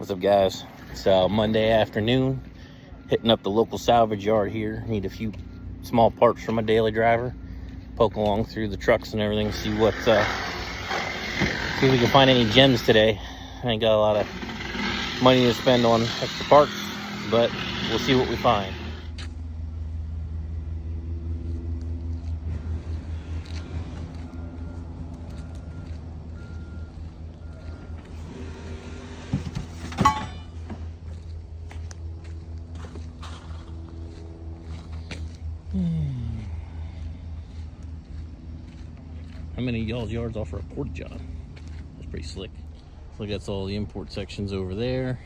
What's up, guys? It's Monday afternoon, hitting up the local salvage yard here. Need a few small parts for my daily driver. Poke along through the trucks and everything, see if we can find any gems today. I ain't got a lot of money to spend on extra parts, but we'll see what we find. How many of y'all's yards offer a porta john? That's pretty slick. So that's all the import sections over there.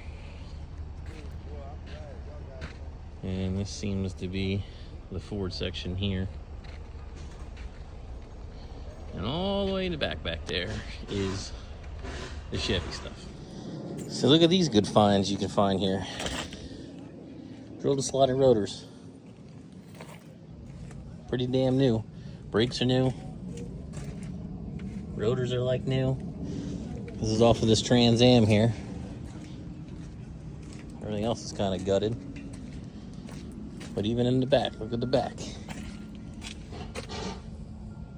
And this seems to be the Ford section here. And all the way in the back there is the Chevy stuff. So look at these good finds you can find here. Drilled and slotted rotors. Pretty damn new. Brakes are new. Rotors are like new. This is off of this Trans Am here. Everything else is kind of gutted. But even in the back, look at the back.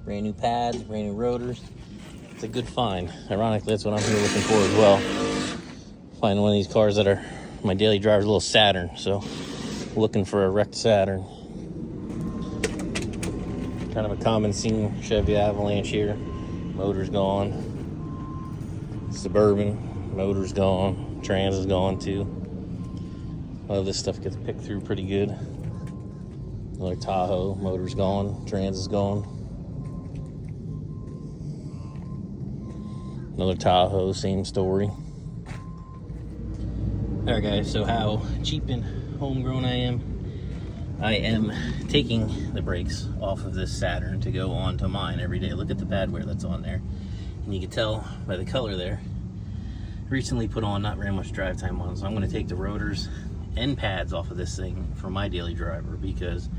Brand new pads, brand new rotors. It's a good find. Ironically, that's what I'm here looking for as well. Find one of these cars that are my daily driver's little Saturn. So looking for a wrecked Saturn. Kind of a common scene, Chevy Avalanche here. Motor's gone. Suburban, motor's gone. Trans is gone too. A lot of this stuff gets picked through pretty good. Another Tahoe, motor's gone. Trans is gone. Another Tahoe, same story. Alright guys, so how cheap and homegrown I am taking the brakes off of this Saturn to go onto mine every day. Look at the pad wear that's on there. And you can tell by the color there. Recently put on, not very much drive time on, so I'm going to take the rotors and pads off of this thing for my daily driver because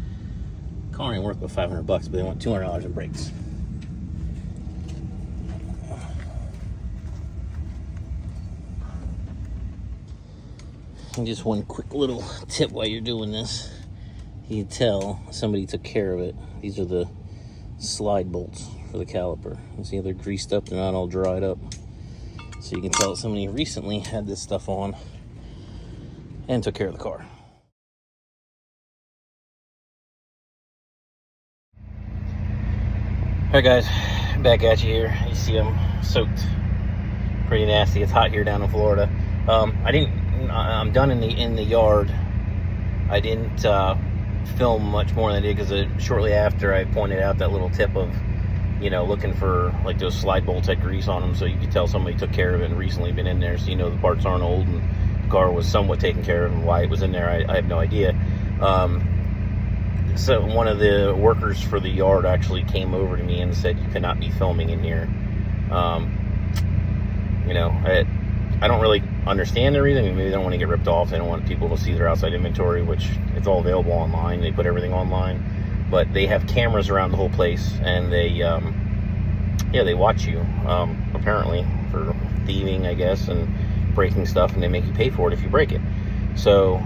the car ain't worth about $500, but they want $200 in brakes. And just one quick little tip while you're doing this. You can tell somebody took care of it. These are the slide bolts for the caliper. You see they're greased up, they're not all dried up. So you can tell somebody recently had this stuff on and took care of the car. Alright guys, back at you here. You see I'm soaked. Pretty nasty. It's hot here down in Florida. I'm done in the yard. I didn't film much more than I did because shortly after I pointed out that little tip of, looking for like those slide bolts had grease on them, so you could tell somebody took care of it and recently been in there, so the parts aren't old and the car was somewhat taken care of, and why it was in there I have no idea. So one of the workers for the yard actually came over to me and said you cannot be filming in here. I don't really understand the reason. Maybe they don't want to get ripped off. They don't want people to see their outside inventory, which it's all available online. They put everything online, but they have cameras around the whole place, and they watch you apparently for thieving, I guess, and breaking stuff, and they make you pay for it if you break it. So,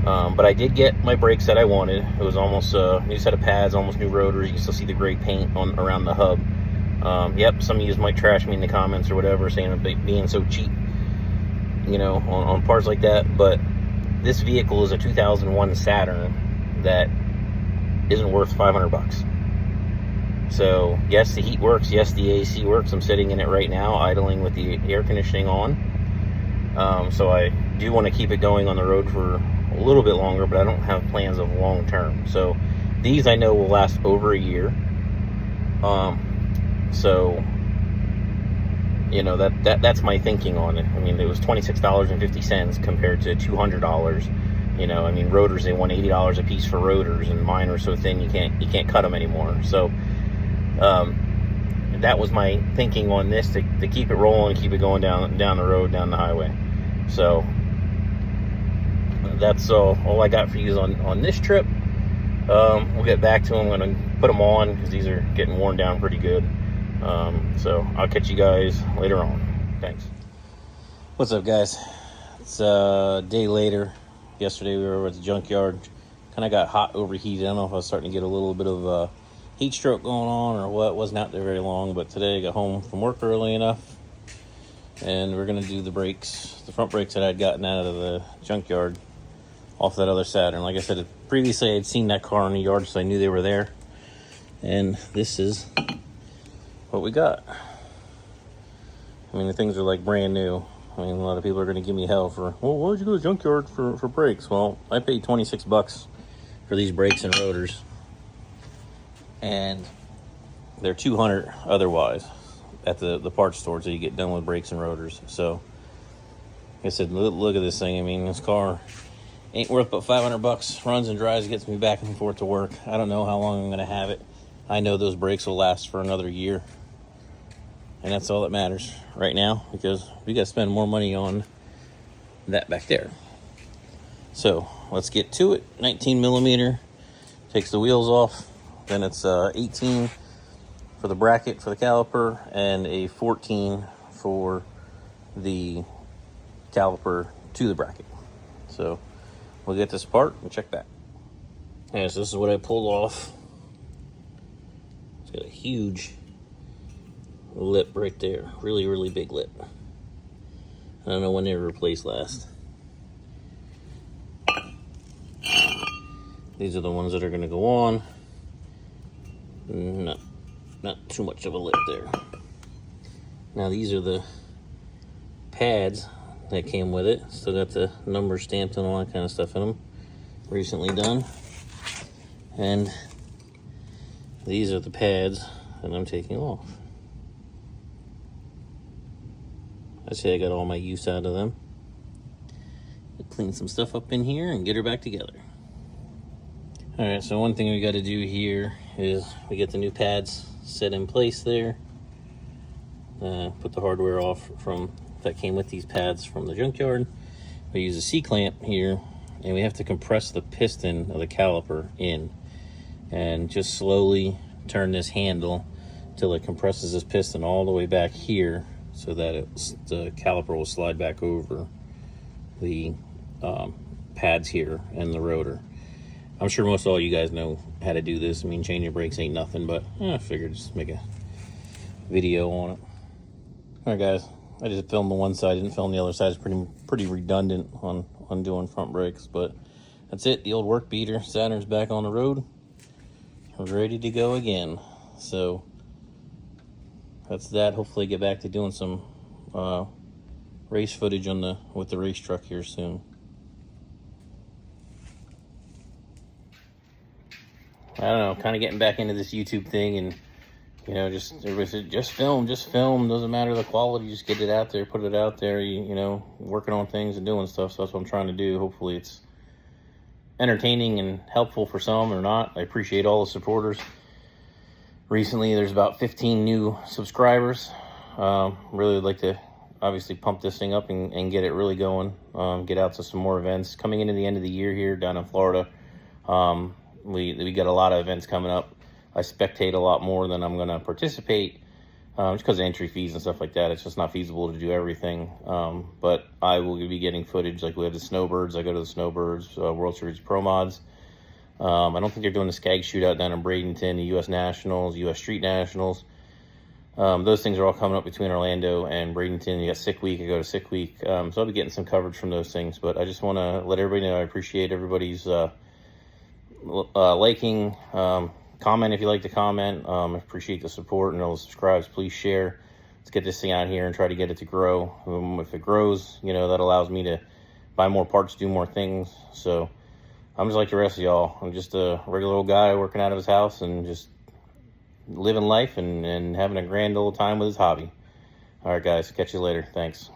but I did get my brakes that I wanted. It was almost a new set of pads, almost new rotors. You can still see the gray paint around the hub. Yep, some of you might trash me in the comments or whatever, saying about being so cheap, on parts like that. But this vehicle is a 2001 Saturn that isn't worth $500. So yes, the heat works. Yes, the AC works. I'm sitting in it right now, idling with the air conditioning on. So I do want to keep it going on the road for a little bit longer, but I don't have plans of long term. So these I know will last over a year. So that's my thinking on it. I mean, it was $26.50 compared to $200. Rotors, they want $80 a piece for rotors, and mine are so thin you can't cut them anymore. So that was my thinking on this, to keep it rolling, keep it going down the road, down the highway. So that's all I got for you on this trip. We'll get back to them. I'm going to put them on because these are getting worn down pretty good. So I'll catch you guys later on. Thanks. What's up, guys? It's a day later. Yesterday we were at the junkyard. Kind of got hot, overheated. I don't know if I was starting to get a little bit of a heat stroke going on or what. Wasn't out there very long, but today I got home from work early enough, and we're gonna do the brakes, the front brakes that I'd gotten out of the junkyard off that other Saturn. Like I said, previously I'd seen that car in the yard, so I knew they were there. And this is what we got. I mean, the things are like brand new. I mean, a lot of people are going to give me hell for, well, why did you go to the junkyard for brakes? Well, I paid $26 for these brakes and rotors, and they're $200 otherwise at the parts store till you get done with brakes and rotors. So, like I said, look at this thing. I mean, this car ain't worth but $500. Runs and drives, gets me back and forth to work. I don't know how long I'm going to have it. I know those brakes will last for another year. And that's all that matters right now, because we got to spend more money on that back there. So let's get to it. 19 millimeter takes the wheels off. Then it's 18 for the bracket for the caliper, and a 14 for the caliper to the bracket. So we'll get this apart and check back. Okay, so this is what I pulled off. It's got a huge lip right there. Really, really big lip. I don't know when they were replaced last. These are the ones that are going to go on. Not too much of a lip there. Now these are the pads that came with it. Still got the numbers stamped and all that kind of stuff in them. Recently done. And these are the pads that I'm taking off. I say I got all my use out of them. Clean some stuff up in here and get her back together. Alright, so one thing we got to do here is we get the new pads set in place there. Put the hardware off from that came with these pads from the junkyard. We use a C-clamp here, and we have to compress the piston of the caliper in, and just slowly turn this handle till it compresses this piston all the way back here, so that the caliper will slide back over the pads here and the rotor. I'm sure most of all you guys know how to do this. I mean, changing brakes ain't nothing, but I figured just make a video on it. All right, guys, I just filmed the one side, didn't film the other side. It's pretty redundant on doing front brakes, but that's it. The old work beater Saturn's back on the road. We're ready to go again. So that's that. Hopefully get back to doing some race footage with the race truck here soon. I don't know, kind of getting back into this YouTube thing, and you know, just film, doesn't matter the quality, just get it out there, put it out there, you know, working on things and doing stuff. So that's what I'm trying to do. Hopefully it's entertaining and helpful for some or not. I appreciate all the supporters. Recently there's about 15 new subscribers. Really would like to obviously pump this thing up and get it really going. Get out to some more events coming into the end of the year here down in Florida. We got a lot of events coming up. I spectate a lot more than I'm going to participate, just because of entry fees and stuff like that. It's just not feasible to do everything. But I will be getting footage. Like we have the Snowbirds. I go to the Snowbirds World Series Pro Mods. I don't think they're doing the Skag Shootout down in Bradenton, the U.S. Nationals, U.S. Street Nationals. Those things are all coming up between Orlando and Bradenton. You got Sick Week. I go to Sick Week. So I'll be getting some coverage from those things. But I just want to let everybody know I appreciate everybody's liking, comment if you like to comment. I appreciate the support, and all the subscribes. Please share. Let's get this thing out here and try to get it to grow. If it grows, you know, that allows me to buy more parts, do more things. So I'm just like the rest of y'all. I'm just a regular old guy working out of his house and just living life and having a grand old time with his hobby. All right, guys, catch you later. Thanks.